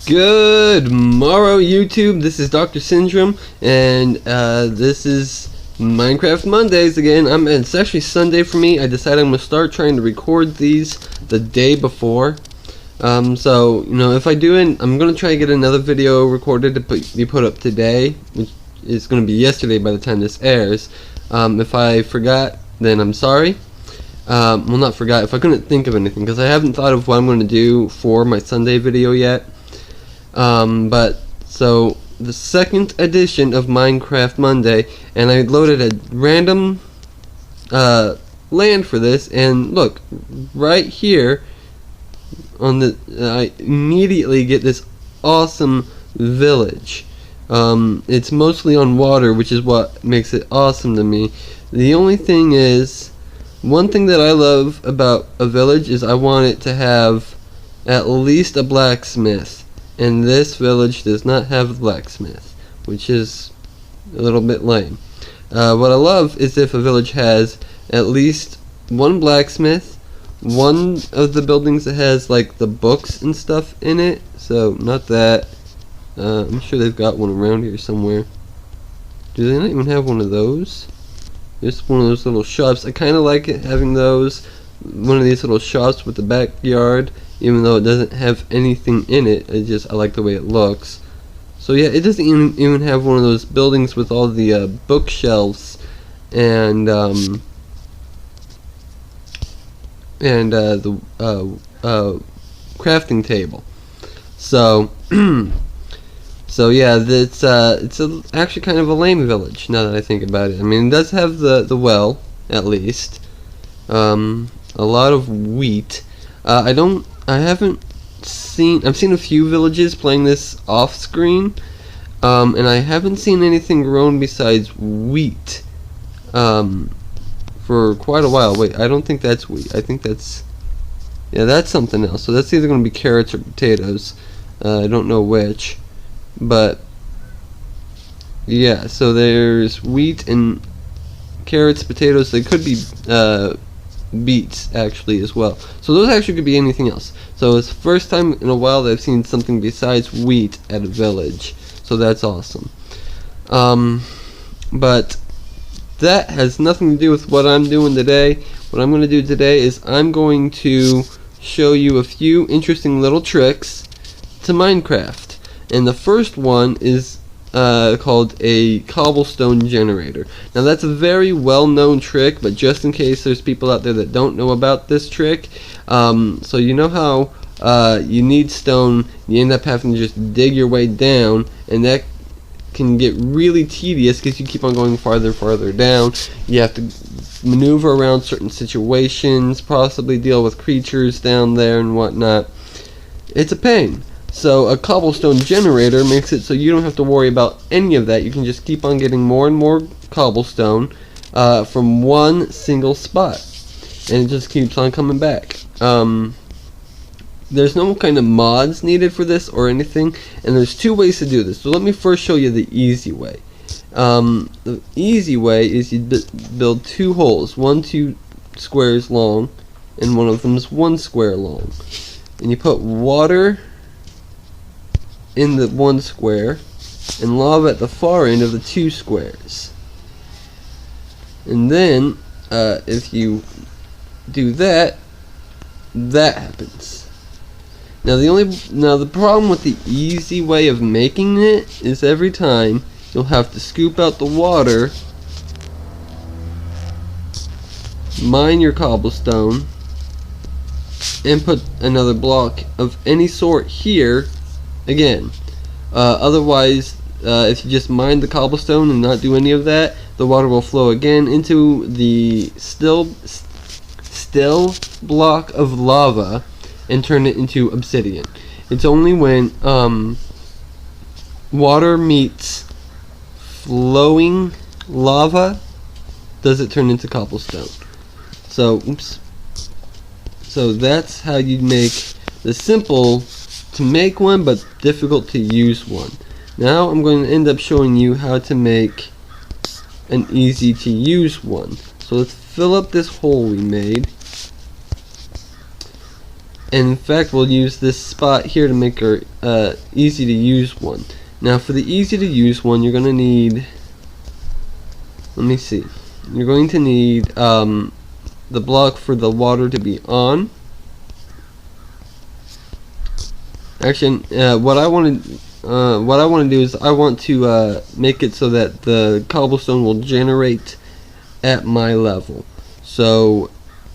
Good morrow, YouTube. This is Dr. Syndrome, and this is Minecraft Mondays again. It's actually Sunday for me. I decided I'm gonna start trying to record these the day before. So you know, if I do it, I'm gonna try to get another video recorded to be put up today, which is gonna be yesterday by the time this airs. If I forgot, then I'm sorry. Well, not forgot. If I couldn't think of anything, because I haven't thought of what I'm going to do for my Sunday video yet. But so the second edition of Minecraft Monday, and I loaded a random land for this, and look, right here on the I immediately get this awesome village. It's mostly on water, which is what makes it awesome to me. The only thing is, one thing that I love about a village is I want it to have at least a blacksmith, and this village does not have a blacksmith, which is a little bit lame. What I love is if a village has at least one blacksmith, one of the buildings that has like the books and stuff in it, so not that. I'm sure they've got one around here somewhere. Do they not even have one of those? Just one of those little shops. I kind of like it having those. One of these little shops with the backyard, even though it doesn't have anything in it. I like the way it looks. So yeah, it doesn't even have one of those buildings with all the bookshelves and the crafting table. So so yeah, it's actually kind of a lame village now that I think about it. I mean, it does have the well, at least. A lot of wheat. I've seen a few villages playing this off screen, and I haven't seen anything grown besides wheat for quite a while. Wait, I don't think that's wheat. I think that's something else. So that's either going to be carrots or potatoes. I don't know which. But yeah, so there's wheat and carrots, potatoes. They could be beets actually as well. So those actually could be anything else. So it's the first time in a while that I've seen something besides wheat at a village. So that's awesome. But that has nothing to do with what I'm doing today. What I'm going to do today is I'm going to show you a few interesting little tricks to Minecraft. And the first one is called a Cobblestone Generator. Now that's a very well-known trick, but just in case there's people out there that don't know about this trick, so you know how you need stone, you end up having to just dig your way down, and that can get really tedious because you keep on going farther and farther down. You have to maneuver around certain situations, possibly deal with creatures down there and whatnot. It's a pain. So a cobblestone generator makes it so you don't have to worry about any of that. You can just keep on getting more and more cobblestone from one single spot, and it just keeps on coming back. There's no kind of mods needed for this or anything, and there's two ways to do this. So let me first show you the easy way. The easy way is you build two holes, one 2 squares long, and one of them is 1 square long, and you put water in the 1 square and lava at the far end of the 2 squares. And then if you do that, that happens. Now the problem with the easy way of making it is every time you'll have to scoop out the water, mine your cobblestone, and put another block of any sort here again. Otherwise, if you just mine the cobblestone and not do any of that, the water will flow again into the still block of lava and turn it into obsidian. It's only when water meets flowing lava does it turn into cobblestone. So oops. So that's how you make the simple to make one but difficult to use one. Now I'm going to end up showing you how to make an easy to use one. So let's fill up this hole we made. And in fact, we'll use this spot here to make our easy to use one. Now for the easy to use one, you're going to need, let me see, you're going to need the block for the water to be on. Actually, what I want to do is I want to make it so that the cobblestone will generate at my level. So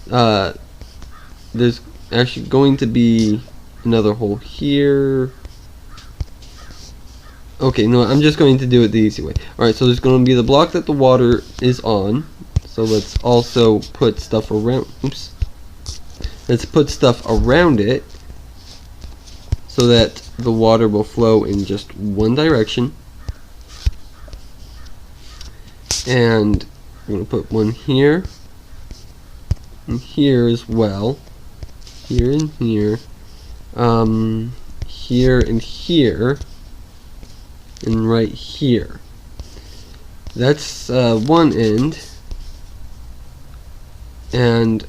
there's actually going to be another hole here. Okay, no, I'm just going to do it the easy way. Alright, so there's going to be the block that the water is on. So let's also put stuff around, oops. Let's put stuff around it so that the water will flow in just one direction. And I'm going to put one here, and here as well, here and here, here and here, and right here. That's one end. And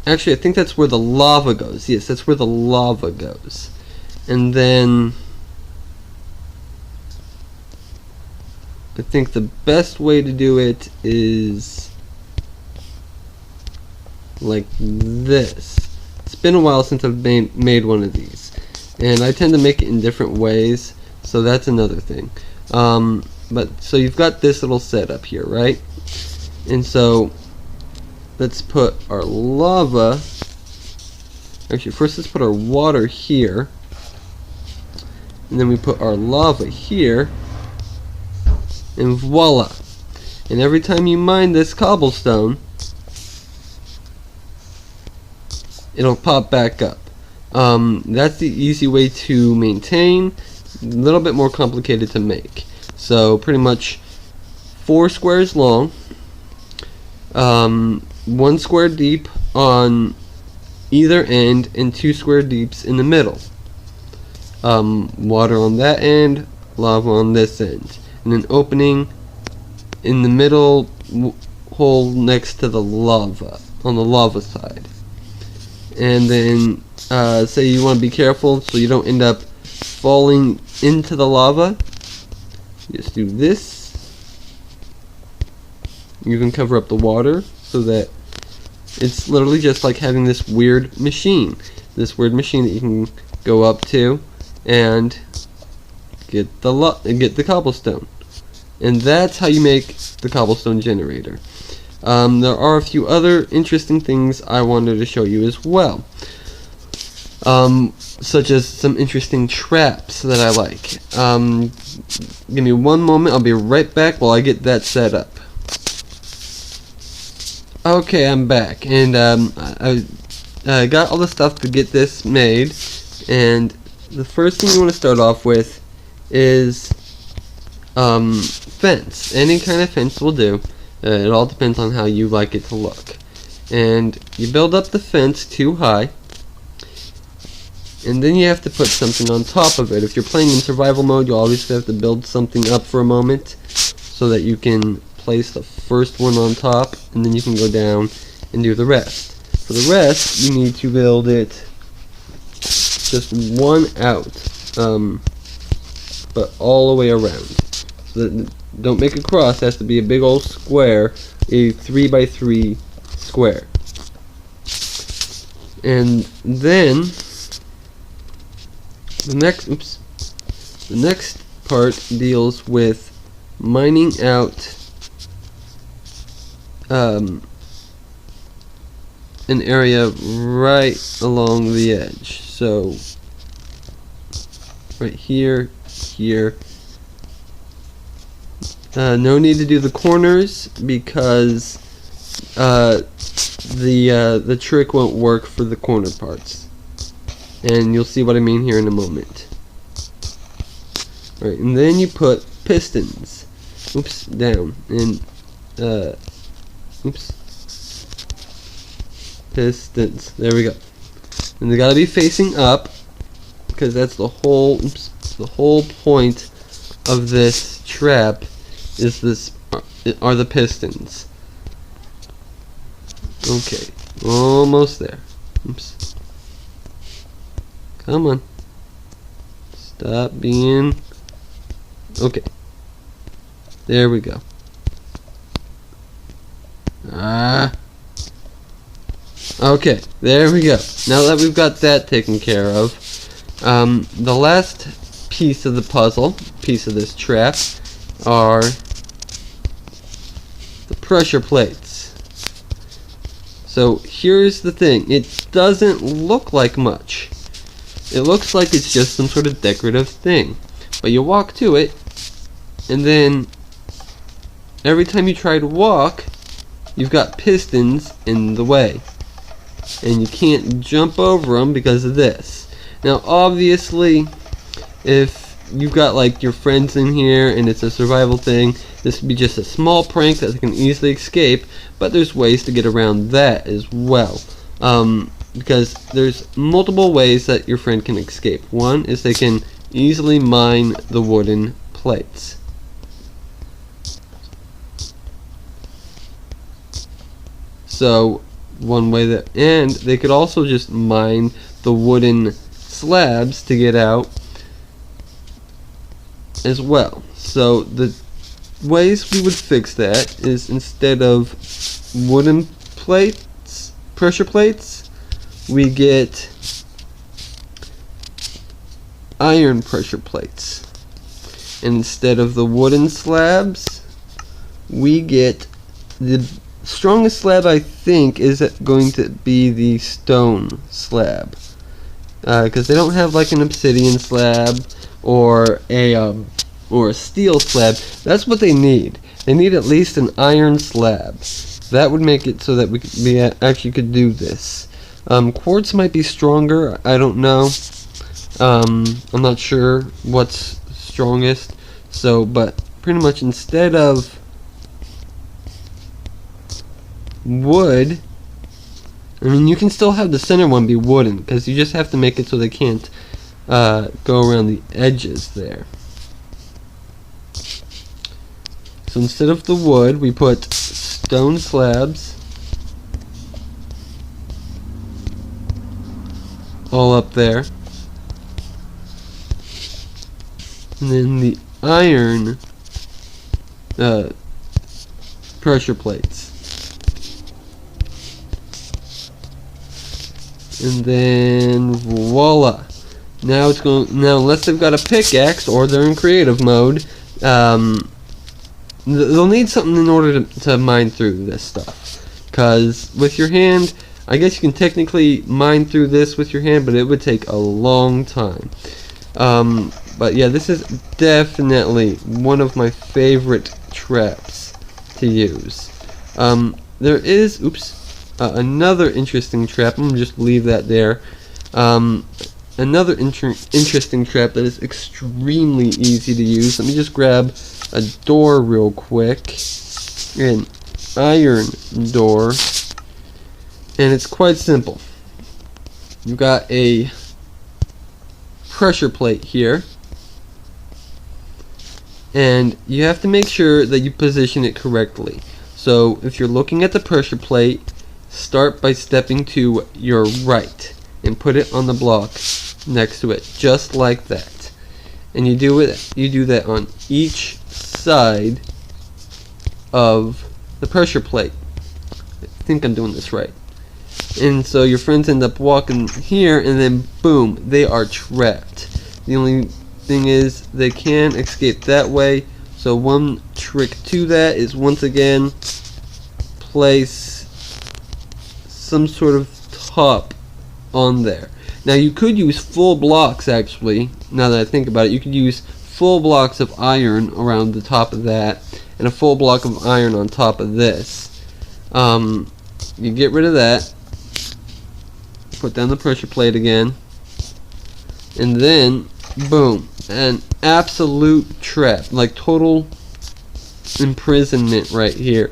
actually, I think that's where the lava goes. Yes, that's where the lava goes. And then I think the best way to do it is like this. It's been a while since I've made one of these, and I tend to make it in different ways, so that's another thing. But so you've got this little setup here, right? And so let's put our lava, actually first let's put our water here, and then we put our lava here, and voila. And every time you mine this cobblestone, it'll pop back up. That's the easy way to maintain, a little bit more complicated to make. So pretty much 4 squares long, 1 square deep on either end, and 2 square deeps in the middle. Water on that end, lava on this end, and an opening in the middle hole next to the lava, on the lava side. And then say you want to be careful so you don't end up falling into the lava, just do this. You can cover up the water so that it's literally just like having this weird machine that you can go up to and get the cobblestone. And that's how you make the cobblestone generator. There are a few other interesting things I wanted to show you as well, such as some interesting traps that I like. Give me one moment, I'll be right back while I get that set up. Okay, I'm back, and I got all the stuff to get this made, and the first thing you want to start off with is fence. Any kind of fence will do. It all depends on how you like it to look. And you build up the fence too high, and then you have to put something on top of it. If you're playing in survival mode, you'll always have to build something up for a moment so that you can place the first one on top, and then you can go down and do the rest. For the rest, you need to build it just one out, but all the way around. So that, don't make a cross, it has to be a big old square, a 3x3 square. And then the next part deals with mining out an area right along the edge. So right here, here. No need to do the corners because the trick won't work for the corner parts, and you'll see what I mean here in a moment. Alright, and then you put pistons. Oops, down, and oops, pistons. There we go. And they gotta be facing up because that's the whole point of this trap. Are the pistons. Okay, almost there. Oops. Come on. Stop being... Okay. There we go. Okay, there we go. Now that we've got that taken care of, the last piece of the puzzle, piece of this trap, are the pressure plates. So here's the thing, it doesn't look like much. It looks like it's just some sort of decorative thing. But you walk to it, and then every time you try to walk, you've got pistons in the way. And you can't jump over them because of this. Now obviously, if you've got like your friends in here and it's a survival thing, this would be just a small prank that they can easily escape, but there's ways to get around that as well. Because there's multiple ways that your friend can escape. One is they can easily mine the wooden plates. So one way that, and they could also just mine the wooden slabs to get out as well. So the ways we would fix that is, instead of wooden plates, pressure plates, we get iron pressure plates. And instead of the wooden slabs, we get the strongest slab, I think, is going to be the stone slab, because they don't have like an obsidian slab or a steel slab. That's what they need. They need at least an iron slab. That would make it so that we actually could do this. Quartz might be stronger. I don't know. I'm not sure what's strongest. So, but pretty much instead of wood, I mean, you can still have the center one be wooden, because you just have to make it so they can't go around the edges there. So instead of the wood, we put stone slabs all up there, and then the iron pressure plates. And then voila. Now it's going. Now, unless they've got a pickaxe or they're in creative mode, they'll need something in order to mine through this stuff. Because with your hand, I guess you can technically mine through this with your hand, but it would take a long time. But yeah, this is definitely one of my favorite traps to use. There is, another interesting trap. I'm gonna just leave that there. Another interesting trap that is extremely easy to use. Let me just grab a door real quick. An iron door. And it's quite simple. You've got a pressure plate here. And you have to make sure that you position it correctly. So if you're looking at the pressure plate, start by stepping to your right and put it on the block next to it, just like that. And you do that on each side of the pressure plate. I think I'm doing this right. And so your friends end up walking here, and then boom, they are trapped. The only thing is they can escape that way. So one trick to that is, once again, place some sort of top on there. Now you could use full blocks, actually. Now that I think about it, you could use full blocks of iron around the top of that, and a full block of iron on top of this. You get rid of that, put down the pressure plate again, and then boom, an absolute trap, like total imprisonment right here.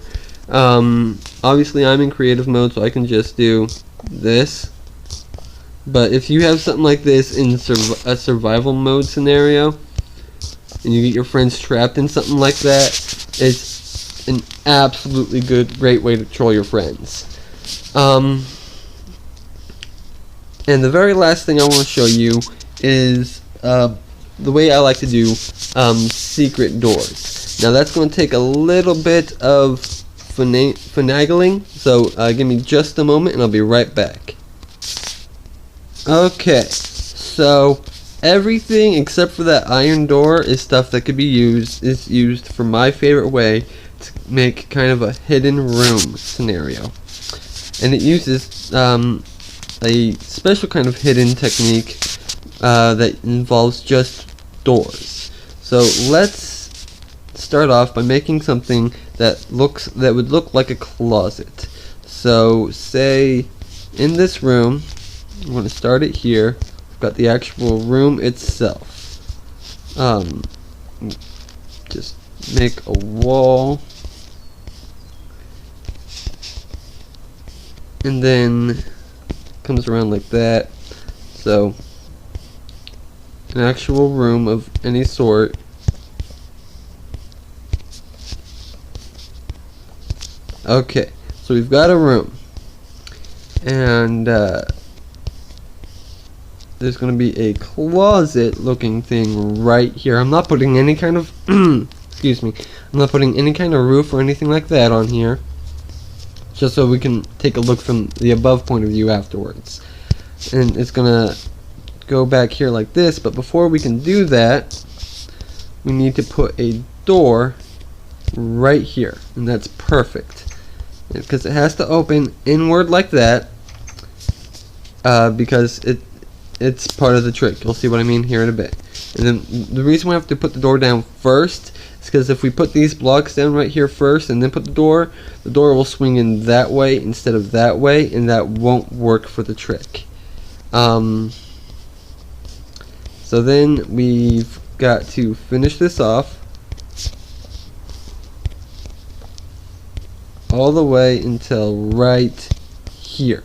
Obviously I'm in creative mode, so I can just do this. But if you have something like this in a survival mode scenario, and you get your friends trapped in something like that, it's an absolutely great way to troll your friends. And the very last thing I want to show you is the way I like to do secret doors. Now that's going to take a little bit of finagling, so give me just a moment and I'll be right back. Okay, so everything except for that iron door is stuff that could be used for my favorite way to make kind of a hidden room scenario. And it uses a special kind of hidden technique that involves just doors. So let's start off by making something that would look like a closet. So say in this room, I'm going to start it here. We've got the actual room itself. Just make a wall, and then comes around like that. So an actual room of any sort. Okay, so we've got a room, and there's going to be a closet looking thing right here. I'm not putting any kind of excuse me, I'm not putting any kind of roof or anything like that on here, just so we can take a look from the above point of view afterwards. And it's gonna go back here like this, but before we can do that, we need to put a door right here, and that's perfect because it has to open inward like that, because it's part of the trick. You'll see what I mean here in a bit. And then the reason we have to put the door down first is because if we put these blocks down right here first and then put the door will swing in that way instead of that way, and that won't work for the trick. So then we've got to finish this off all the way until right here.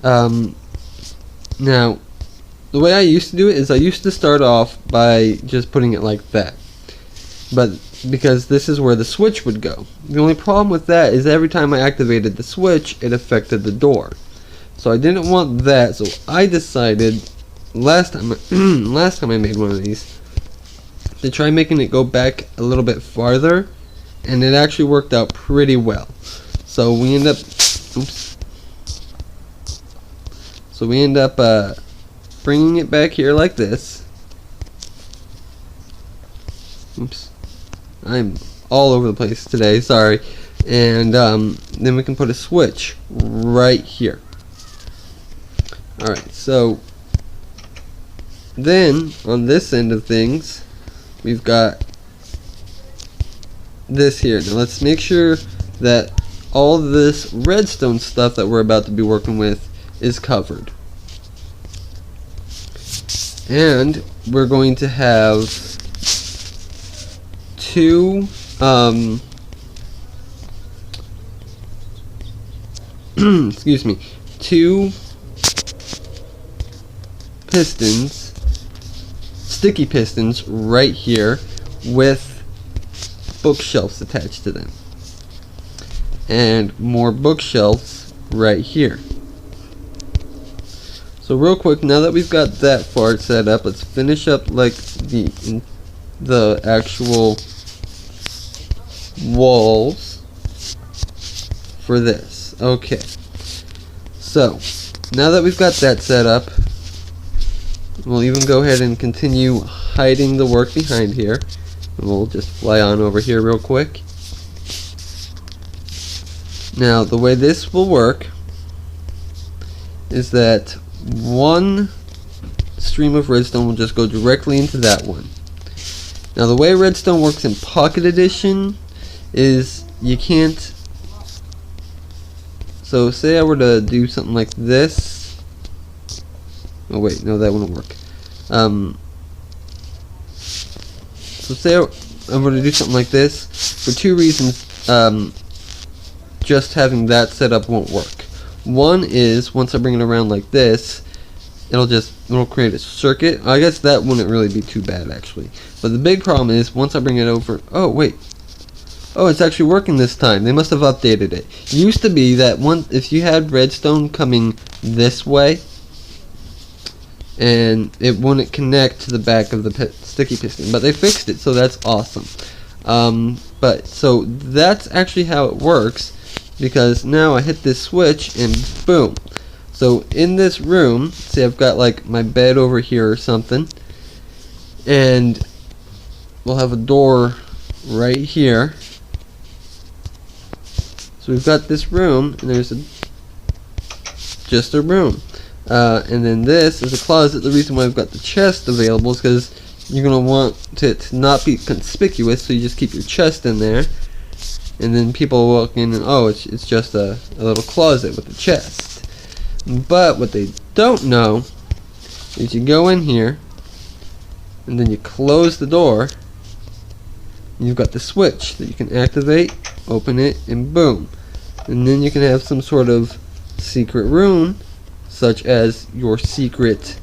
Now, the way I used to do it is I used to start off by just putting it like that, but because this is where the switch would go. The only problem with that is every time I activated the switch, it affected the door. So I didn't want that, so I decided last time I made one of these to try making it go back a little bit farther, and it actually worked out pretty well. So we end up bringing it back here like this. Oops, I'm all over the place today, sorry. And then we can put a switch right here. Alright, so then on this end of things, we've got this here. Now let's make sure that all this redstone stuff that we're about to be working with is covered. And we're going to have two excuse me, two pistons, sticky pistons right here with bookshelves attached to them, and more bookshelves right here. So real quick, now that we've got that part set up, let's finish up like the actual walls for this. Okay, so now that we've got that set up, we'll even go ahead and continue hiding the work behind here. And we'll just fly on over here real quick. Now the way this will work is that one stream of redstone will just go directly into that one. Now the way redstone works in Pocket Edition is you can't. So say I were to do something like this. Oh wait, no, that wouldn't work. So say I were to do something like this, for two reasons, just having that set up won't work. One is, once I bring it around like this, it'll create a circuit. I guess that wouldn't really be too bad actually. But the big problem is, once I bring it over, oh wait, oh, it's actually working this time. They must have updated it. It used to be that if you had redstone coming this way, and it wouldn't connect to the back of the sticky piston, but they fixed it, so that's awesome. But so that's actually how it works, because now I hit this switch and boom. So in this room, see, I've got like my bed over here or something, and we'll have a door right here. So we've got this room, and there's just a room. And then this is a closet. The reason why I've got the chest available is because you're going to want it to not be conspicuous, so you just keep your chest in there. And then people walk in and, oh, it's just a little closet with a chest. But what they don't know is you go in here, and then you close the door, and you've got the switch that you can activate, open it, and boom. And then you can have some sort of secret room, such as your secret,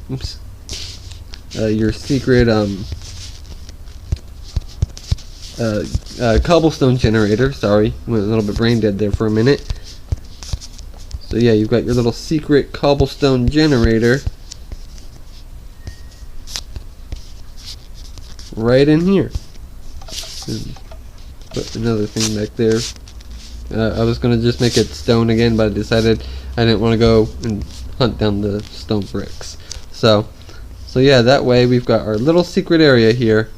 Cobblestone Generator. Sorry, went a little bit brain dead there for a minute. So yeah, you've got your little secret Cobblestone Generator right in here. Put another thing back there. I was gonna just make it stone again, but I decided I didn't want to go and hunt down the stone bricks. So yeah, that way we've got our little secret area here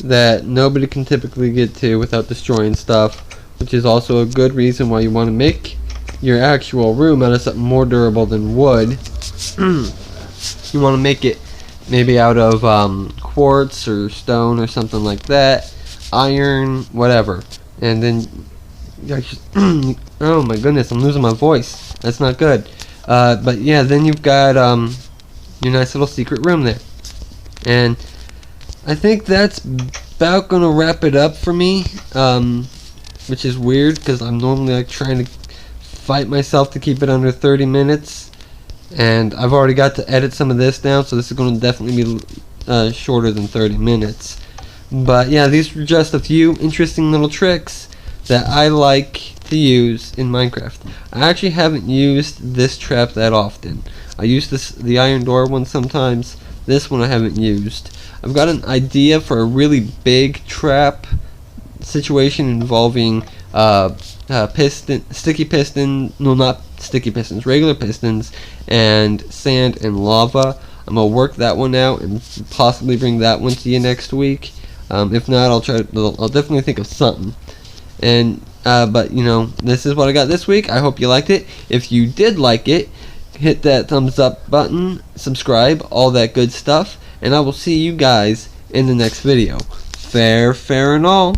that nobody can typically get to without destroying stuff, which is also a good reason why you want to make your actual room out of something more durable than wood. You want to make it maybe out of quartz or stone or something like that, iron, whatever. And then oh my goodness, I'm losing my voice. That's not good. But yeah, then you've got your nice little secret room there. And I think that's about gonna wrap it up for me, which is weird because I'm normally like trying to fight myself to keep it under 30 minutes, and I've already got to edit some of this down, so this is going to definitely be shorter than 30 minutes. But yeah, these are just a few interesting little tricks that I like to use in Minecraft. I actually haven't used this trap that often. I use the iron door one sometimes. This one I haven't used. I've got an idea for a really big trap situation involving sticky piston, no, not sticky pistons, regular pistons, and sand and lava. I'm gonna work that one out and possibly bring that one to you next week. If not, I'll definitely think of something. And but you know, this is what I got this week. I hope you liked it. If you did like it, hit that thumbs up button, subscribe, all that good stuff, and I will see you guys in the next video. Fair and all.